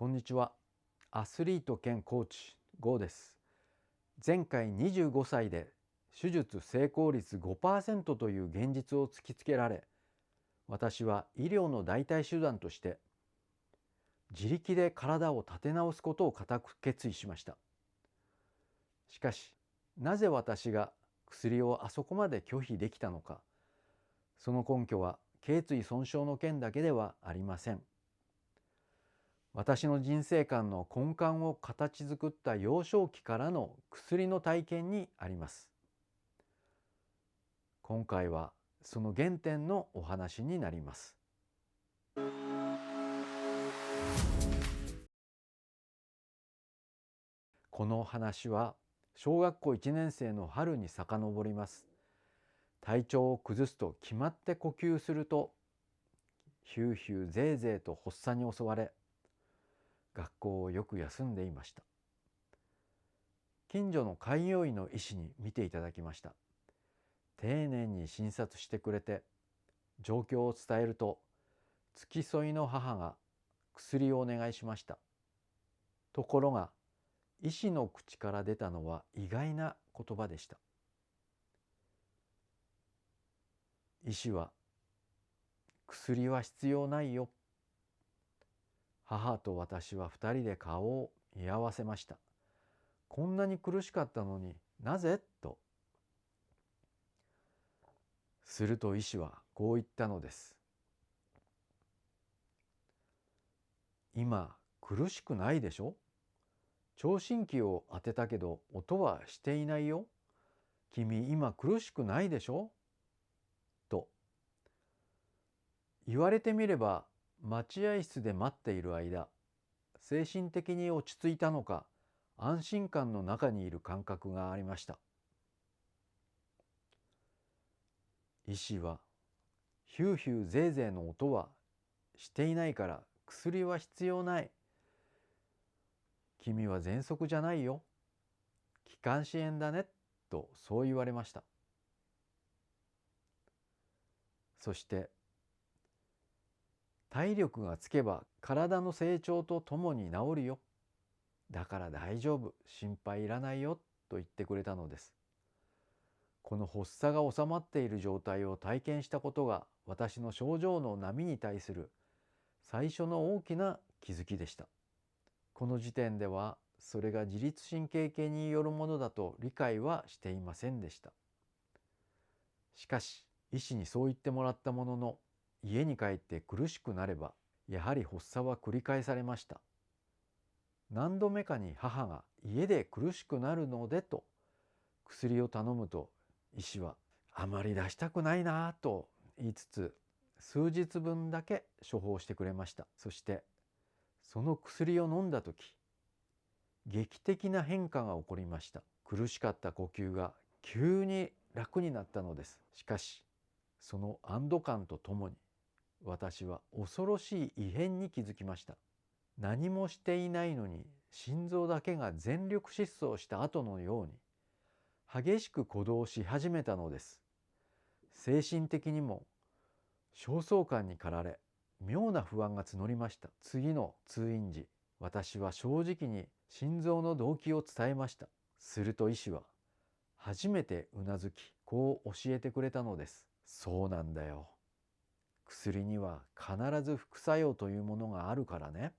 こんにちは。アスリート兼コーチ GO です。前回25歳で手術成功率 5% という現実を突きつけられ、私は医療の代替手段として自力で体を立て直すことを固く決意しました。しかし、なぜ私が薬をあそこまで拒否できたのか、その根拠は頸椎損傷の件だけではありません。私の人生観の根幹を形作った幼少期からの薬の体験にあります。今回はその原点のお話になります。この話は小学校1年生の春に遡ります。体調を崩すと決まって呼吸するとヒューヒューゼーゼーと発作に襲われ、学校をよく休んでいました。近所の開業医の医師に見ていただきました。丁寧に診察してくれて、状況を伝えると、付き添いの母が薬をお願いしました。ところが、医師の口から出たのは意外な言葉でした。医師は、薬は必要ないよ。母と私は二人で顔を見合わせました。こんなに苦しかったのになぜと。すると医師はこう言ったのです。今苦しくないでしょ？聴診器を当てたけど音はしていないよ。君今苦しくないでしょ？と。言われてみれば待合室で待っている間、精神的に落ち着いたのか安心感の中にいる感覚がありました。医師はヒューヒューゼーゼーの音はしていないから薬は必要ない。君は喘息じゃないよ。気管支炎だね。とそう言われました。そして体力がつけば体の成長とともに治るよ。だから大丈夫、心配いらないよと言ってくれたのです。この発作が収まっている状態を体験したことが私の症状の波に対する最初の大きな気づきでした。この時点ではそれが自律神経系によるものだと理解はしていませんでした。しかし医師にそう言ってもらったものの、家に帰って苦しくなればやはり発作は繰り返されました。何度目かに母が家で苦しくなるのでと薬を頼むと、医師はあまり出したくないなぁと言いつつ数日分だけ処方してくれました。そしてその薬を飲んだ時、劇的な変化が起こりました。苦しかった呼吸が急に楽になったのです。しかしその安堵感とともに私は恐ろしい異変に気づきました。何もしていないのに心臓だけが全力疾走した後のように激しく鼓動し始めたのです。精神的にも焦燥感に駆られ、妙な不安が募りました。次の通院時、私は正直に心臓の動機を伝えました。すると医師は初めてうなずき、こう教えてくれたのです。そうなんだよ。薬には必ず副作用というものがあるからね。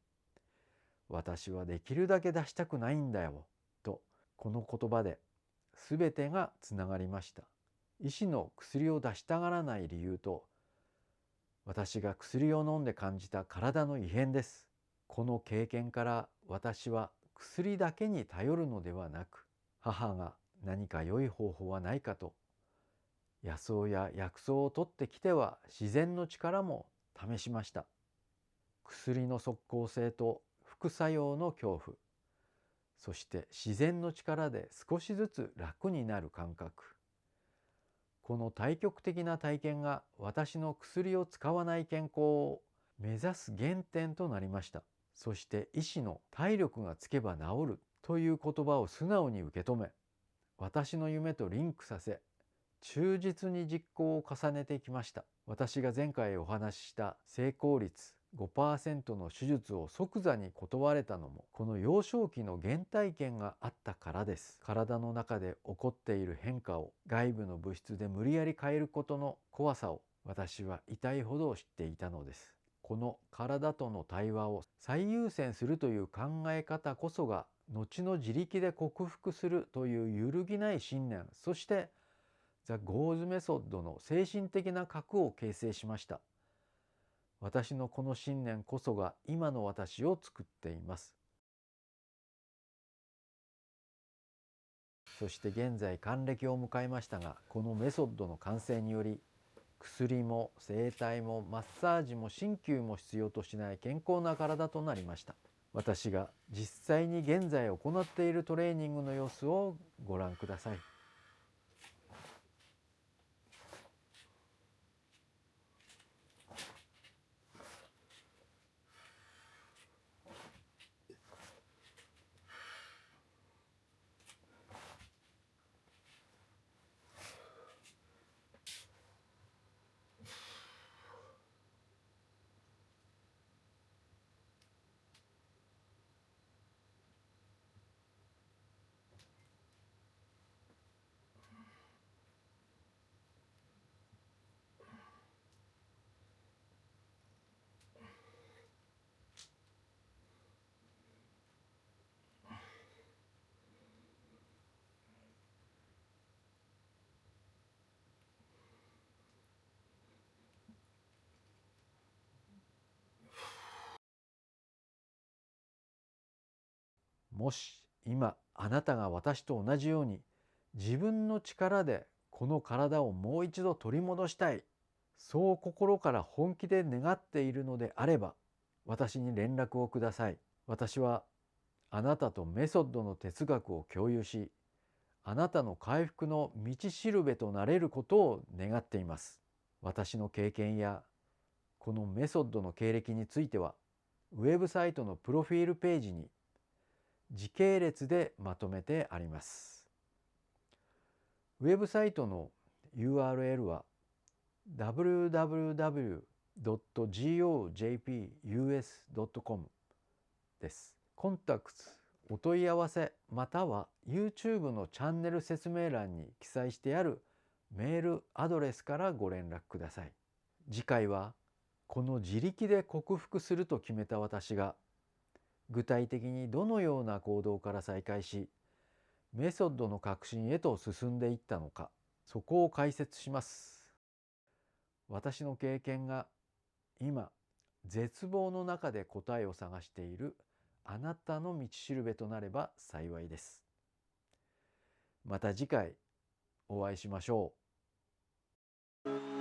私はできるだけ出したくないんだよ。と、この言葉で全てがつながりました。医師の薬を出したがらない理由と、私が薬を飲んで感じた体の異変です。この経験から私は薬だけに頼るのではなく、母が何か良い方法はないかと、野草や薬草を取ってきては自然の力も試しました。薬の即効性と副作用の恐怖、そして自然の力で少しずつ楽になる感覚。この対極的な体験が私の薬を使わない健康を目指す原点となりました。そして医師の体力がつけば治るという言葉を素直に受け止め、私の夢とリンクさせ、忠実に実行を重ねてきました。私が前回お話しした成功率5% の手術を即座に断れたのもこの幼少期の原体験があったからです。体の中で起こっている変化を外部の物質で無理やり変えることの怖さを私は痛いほど知っていたのです。この体との対話を最優先するという考え方こそが後の自力で克服するという揺るぎない信念、そしてザ・ゴーズメソッドの精神的な核を形成しました。私のこの信念こそが今の私を作っています。そして現在還暦を迎えましたが、このメソッドの完成により薬も整体もマッサージも鍼灸も必要としない健康な体となりました。私が実際に現在行っているトレーニングの様子をご覧ください。もし今あなたが私と同じように自分の力でこの体をもう一度取り戻したい、そう心から本気で願っているのであれば私に連絡をください。私はあなたとメソッドの哲学を共有し、あなたの回復の道しるべとなれることを願っています。私の経験やこのメソッドの経歴についてはウェブサイトのプロフィールページに時系列でまとめてあります。ウェブサイトの URL は www.gojpus.com です。コンタクト、お問い合わせまたは YouTube のチャンネル説明欄に記載してあるメールアドレスからご連絡ください。次回はこの自力で克服すると決めた私が具体的にどのような行動から再開しメソッドの革新へと進んでいったのか、そこを解説します。私の経験が今絶望の中で答えを探しているあなたの道しるべとなれば幸いです。また次回お会いしましょう。